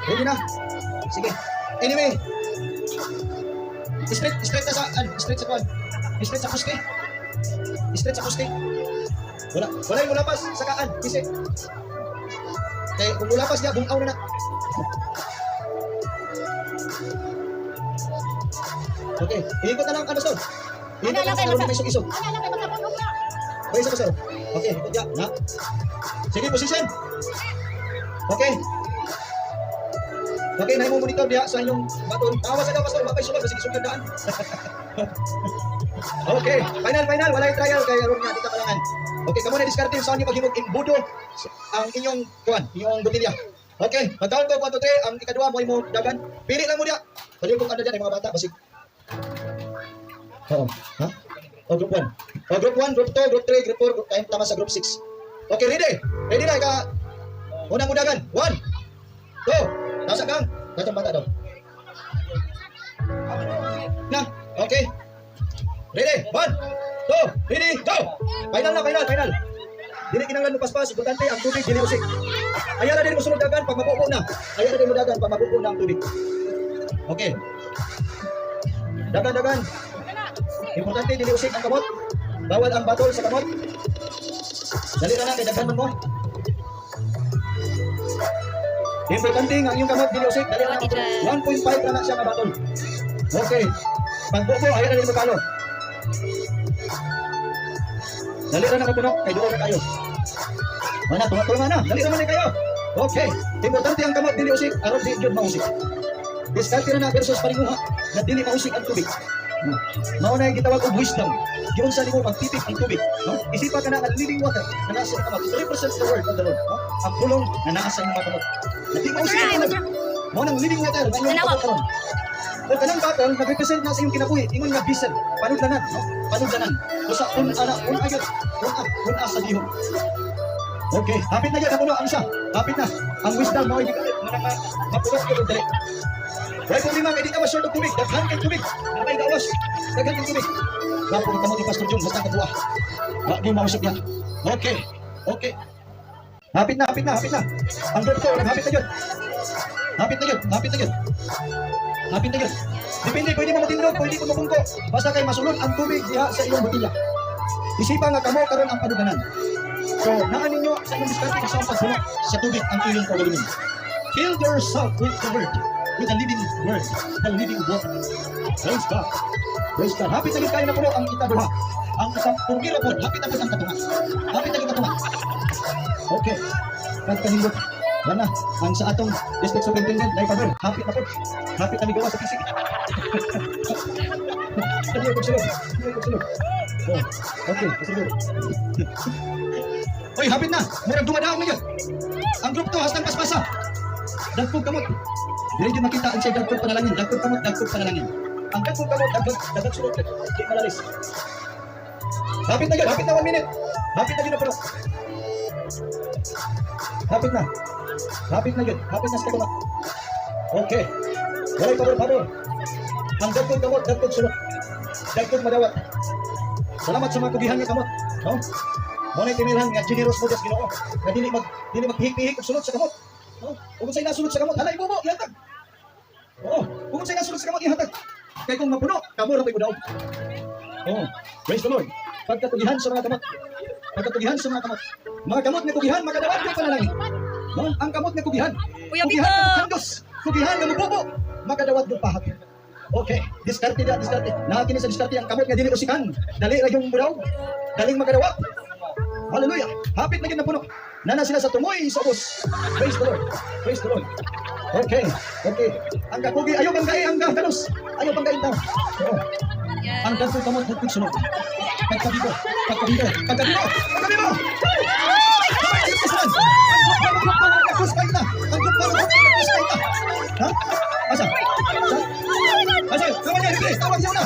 Ready na? Sige. Anyway. Straight na sa, straight sa kwan. Straight sa kusti. Straight sa kusti. Wala yung mulapas sa kaan. Kasi. Kaya kung mulapas niya, bungaw na na. Okay. Iikot na lang ano, sir. Iikot na lang sa may isog-isog. Okay, sir. Okay, ikot niya. Na. Sige, position. Okay. Okay, na mo monitor diya sa inyong baton. Tawas na pastor, mapay sulod kasi sulod daan. Okay, final, wala yung trial kay aron nga kita kalangan. Okay, kamo na diskarte sa inyo paghimog imbudo ang inyong kuan, inyong botilya. Okay, magkaon ko 1 2 3 ang ikaduha mo imo dagan. Pili lang mo diya. Pwede kung ano diyan mga bata basig. Oo, ha? O group 1. O group 1, group 2, group 3, group 4, group 5 tama sa group 6. Okay, ready? Ready na ka. Unang mudagan. 1 2 nasa kang. Datang bata daw. Na, okay. Ready? 1 2 ready, go! Final na, final. Dili kinanglan mo paspas, importante ang tubig dili usik. Ayaw na din mo sunod dagan pag mabubo na. Ayaw na din mo dagan pag mabubo na ang tubig. Okay. Dagan. Importante dili usik ang kamot. Bawal ang batol sa kamot. Dali na kay daghan mo. Importante ang inyong kamot dili usik. Dali na. 1.5 na siya nga batol. Okay. Pag bubo ayaw na din mo kalo. Dali na puno, kay duwa na kayo. Mana, tunga na. Dali naman kayo. Okay. Importante ang kamot dili usik, aron di gyud mausik. Diskarte na versus paringuha na dili mausik ang tubig. Mao na gitawag og wisdom. Giun sa nimo pagtipik ang tubig, no? Isipa ka na ang living water na nasa kamot. It represents the word of the Lord, no? Ang pulong na naa sa imong kamot. Dili mausik ang tubig. Mao nang living water nga imong kamot karon. O kanang batol nag-represent na sa iyong kinabuhi, ingon nga bisan, panudlanan, no? Panudlanan. Usa kun ayat, kun asa dihon. Okay, hapit na yan, napuno ang isa. Hapit na. Ang wisdom mo ay mapulot ko dali. Wala problema, hindi ka ma-short ng tubig. Daghan kay tubig. Napay gawas. Daghan kay tubig. Lapo ka mo ni Pastor Jung, basta kabuah. Wagi mausap yan. Okay. Hapit na. Ang bird ko, hapit na yun. Hapit na yun. Depende, pwede mo matindog, pwede mo mabungko. Basta kay masulod ang tubig diha sa iyong botilya. Isipa nga kamo karon ang paduganan. So, naan ninyo sa inyong diskarte kasama paghulog sa tubig ang inyong pagulumin. Fill yourself with the word, with the living word, the living water. Praise God. Hapit na kayo na puno ang ikaduha. Ang isang pumiro po, hapit na po ang katunga. Okay. Pagkanindot. Wala na. Ang sa atong district superintendent, Lai Pabor, hapit na po. Hapit na migawa sa pisik. Hindi ko sulod. Oh, okay, sulod. Oy, hapit na. Murag dumadaog na yun. Ang group 2, hastang paspasa. Dagpog kamot. Dili din makita ang siya dagpog panalangin. Dagpog panalangin. Ang dagpog kamot, dagpog sulod. Di malalis. Hapit na yun. 1 minute. Hapit na yun na puro. Hapit na yun. Hapit na sa kamot. Okay. Walay pabor. Ang dagpog kamot, dagpog sulod. Dagpog madawat. Salamat sa mga kugihan niya kamot. No? Muna itinilhan nga generous mo Diyos Ginoo. Na dili maghihik-hihik og sulod sa kamot. No? Kung sa'y nasulod sa kamot, halay mo, ihatag. Oo. Kung sa'y nasulod sa kamot, ihatag. Kaya kung mapuno, kamo ra ko'y budaw. Oo. Praise the Lord. Pagkatugihan sa mga kamot. Mga kamot na kugihan, makadawat ko panalangin. No? Ang kamot na kugihan. Kugihan na kandos. Kugihan na mabubo. Makadawat do pahat. Okay. Diskarte. Nakakini sa diskarte ang kamot nga dili usikan. Dali ra yung budaw. Daling makadawat. Hallelujah. Hapit na yun na puno. Nana sila sa tumoy sa ubos. Praise the Lord. Okay. Ang kakugi, ayaw banggain ang ganos. Ayaw banggain daw. Ang gagawin kamot, hukong sunod. Pagkabibo. Puspay na. Ang guparo, puspay na. Ha? Asa? Sama niya, hindi. Tawag siya na.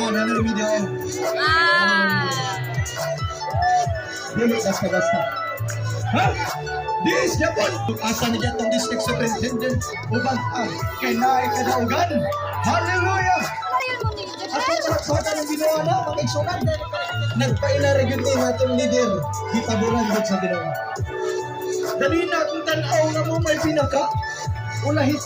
Nanonood video. Dili basta. Ha? This Japon. Asa ni jatong district superintendent ubang ang kinay kadaugan. Hallelujah. Ato Ginoo na makigsunan. Nagpaila ra gyud ni atong leader gitaburan gid sa Ginoo. Dali na kung tan-aw nga mo may pinaka. Ulahit